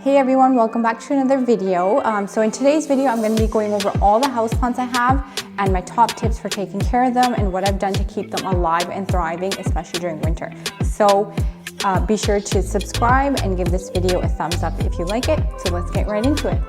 Hey everyone, welcome back to another video. So in today's video, I'm going to be going over all the houseplants I have and my top tips for taking care of them and what I've done to keep them alive and thriving, especially during winter. So be sure to subscribe and give this video a thumbs up if you like it. So let's get right into it.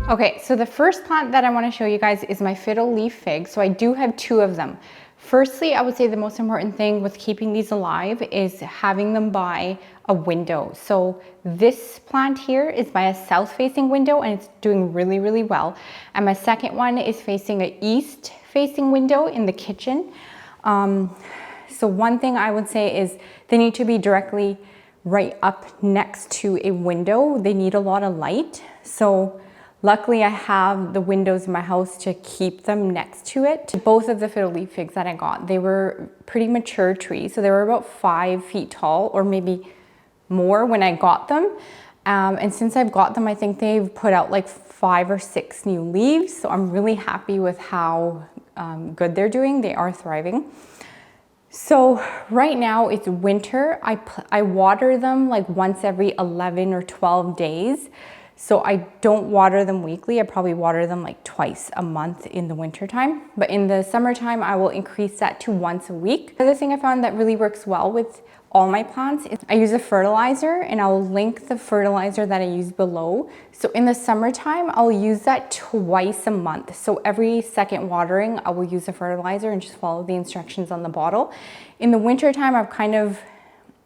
Okay, so the first plant that I want to show you guys is my fiddle leaf fig. So I do have two of them. Firstly, I would say the most important thing with keeping these alive is having them by a window. So this plant here is by a south-facing window and it's doing really, really well. And my second one is facing an east-facing window in the kitchen. So one thing I would say is they need to be directly right up next to a window. They need a lot of light. So luckily I have the windows in my house to keep them next to it. Both of the fiddle leaf figs that I got, they were pretty mature trees. So they were about 5 feet tall or maybe more when I got them. And since I've got them, I think they've put out like 5 or 6 new leaves. So I'm really happy with how good they're doing. They are thriving. So right now it's winter. I water them like once every 11 or 12 days. So I don't water them weekly. I probably water them like twice a month in the winter time. But in the summertime, I will increase that to once a week. The other thing I found that really works well with all my plants is I use a fertilizer, and I'll link the fertilizer that I use below. So in the summertime, I'll use that twice a month. So every second watering, I will use a fertilizer and just follow the instructions on the bottle. In the winter time, I've kind of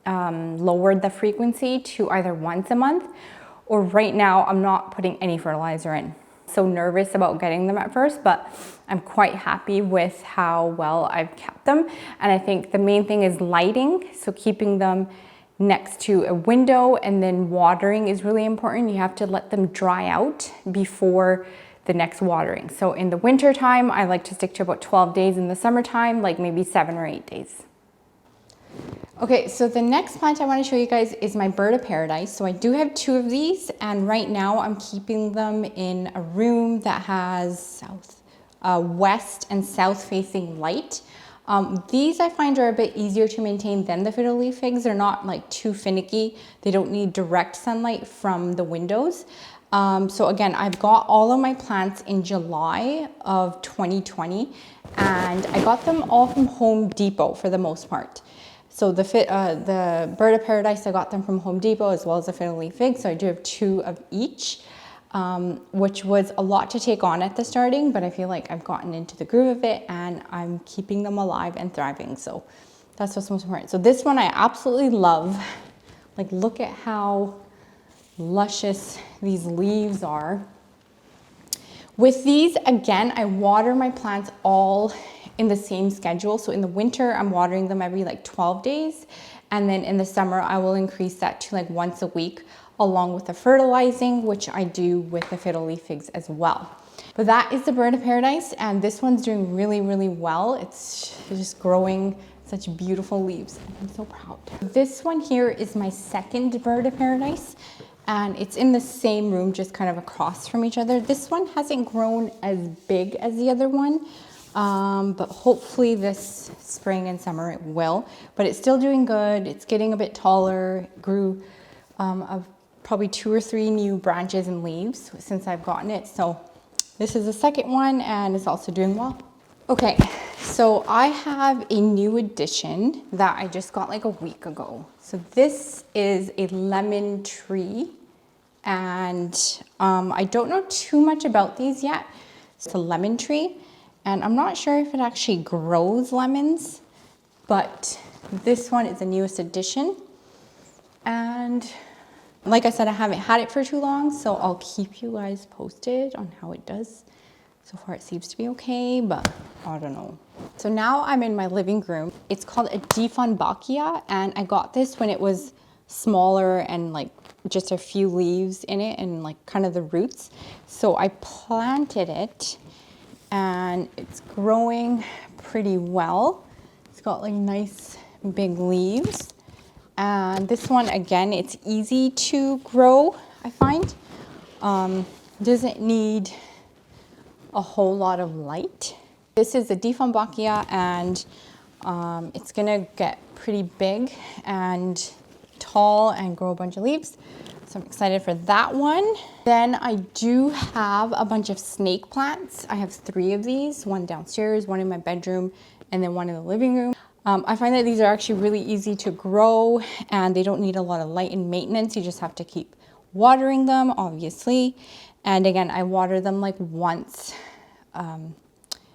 lowered the frequency to either once a month, or right now I'm not putting any fertilizer in. So nervous about getting them at first, but I'm quite happy with how well I've kept them. And I think the main thing is lighting. So keeping them next to a window, and then watering is really important. You have to let them dry out before the next watering. So in the winter time, I like to stick to about 12 days. In the summertime, like maybe 7 or 8 days. Okay, so the next plant I want to show you guys is my bird of paradise. So I do have 2 of these, and right now I'm keeping them in a room that has west and south facing light. These I find are a bit easier to maintain than the fiddle leaf figs. They're not like too finicky. They don't need direct sunlight from the windows. So again, I've got all of my plants in July of 2020, and I got them all from Home Depot for the most part. So the bird of paradise, I got them from Home Depot, as well as the fiddle leaf fig. So I do have 2 of each, which was a lot to take on at the starting, but I feel like I've gotten into the groove of it and I'm keeping them alive and thriving. So that's what's most important. So this one I absolutely love. Like, look at how luscious these leaves are. With these, again, I water my plants all in the same schedule. So in the winter, I'm watering them every like 12 days. And then in the summer, I will increase that to like once a week, along with the fertilizing, which I do with the fiddle leaf figs as well. But that is the bird of paradise. And this one's doing really, really well. It's just growing such beautiful leaves. I'm so proud. This one here is my second bird of paradise, and it's in the same room, just kind of across from each other. This one hasn't grown as big as the other one. But hopefully this spring and summer it will. But it's still doing good. It's getting a bit taller. It grew probably 2 or 3 new branches and leaves since I've gotten it. So this is the second one, and it's also doing well. Okay, so I have a new addition that I just got like a week ago. So this is a lemon tree, and I don't know too much about these yet. It's a lemon tree. And I'm not sure if it actually grows lemons, but this one is the newest addition. And like I said, I haven't had it for too long, so I'll keep you guys posted on how it does. So far it seems to be okay, but I don't know. So now I'm in my living room. It's called a Dieffenbachia, and I got this when it was smaller and like just a few leaves in it and like kind of the roots. So I planted it, and it's growing pretty well. It's got like nice big leaves. And this one, again, it's easy to grow, I find. Doesn't need a whole lot of light. This is a Dieffenbachia, and it's gonna get pretty big and tall and grow a bunch of leaves. So I'm excited for that one. Then I do have a bunch of snake plants. I have 3 of these, one downstairs, one in my bedroom, and then one in the living room. I find that these are actually really easy to grow and they don't need a lot of light and maintenance. You just have to keep watering them, obviously. And again, I water them like once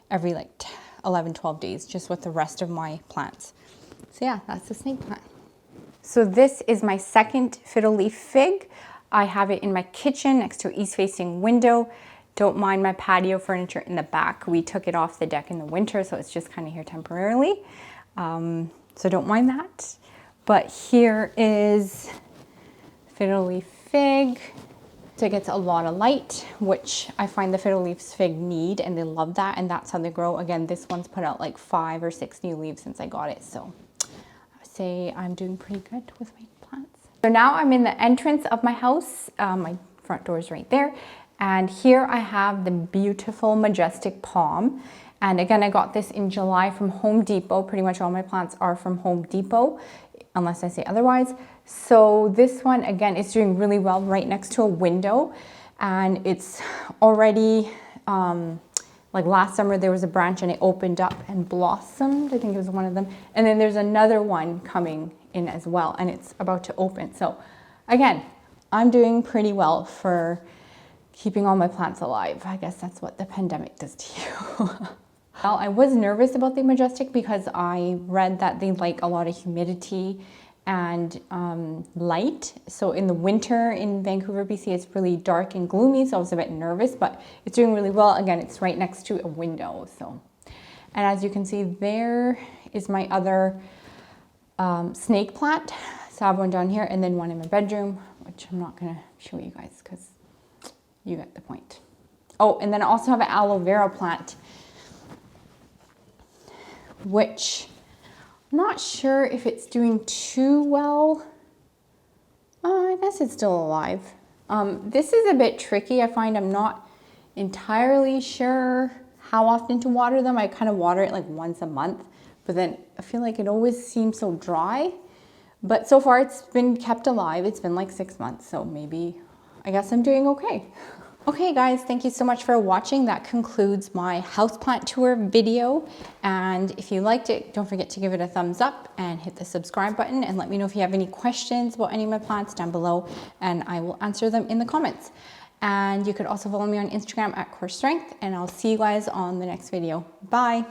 every like 11, 12 days, just with the rest of my plants. So yeah, that's the snake plant. So this is my second fiddle leaf fig. I have it in my kitchen next to an east-facing window. Don't mind my patio furniture in the back. We took it off the deck in the winter, so it's just kind of here temporarily. So don't mind that. But here is fiddle leaf fig. So it gets a lot of light, which I find the fiddle leaves fig need, and they love that, and that's how they grow. Again, this one's put out like 5 or 6 new leaves since I got it, so I would say I'm doing pretty good with my plants. So now I'm in the entrance of my house. My front door is right there, and here I have the beautiful majestic palm. And again, I got this in July from Home Depot. Pretty much all my plants are from Home Depot, unless I say otherwise. So this one, again, is doing really well right next to a window. And it's already, like last summer, there was a branch and it opened up and blossomed. I think it was one of them. And then there's another one coming in as well, and it's about to open. So again, I'm doing pretty well for keeping all my plants alive. I guess that's what the pandemic does to you. Well, I was nervous about the majestic because I read that they like a lot of humidity and light. So in the winter in Vancouver, BC, it's really dark and gloomy. So I was a bit nervous, but it's doing really well. Again, it's right next to a window. So, and as you can see, there is my other snake plant. So I have one down here and then one in my bedroom, which I'm not gonna show you guys because you get the point. Oh, and then I also have an aloe vera plant, which I'm not sure if it's doing too well. I guess it's still alive. This is a bit tricky. I find I'm not entirely sure how often to water them. I kind of water it like once a month, but then I feel like it always seems so dry. But so far it's been kept alive. It's been like 6 months, so maybe, I guess I'm doing okay. Okay guys, thank you so much for watching. That concludes my houseplant tour video. And if you liked it, don't forget to give it a thumbs up and hit the subscribe button, and let me know if you have any questions about any of my plants down below, and I will answer them in the comments. And you could also follow me on Instagram at Core Strength, and I'll see you guys on the next video. Bye.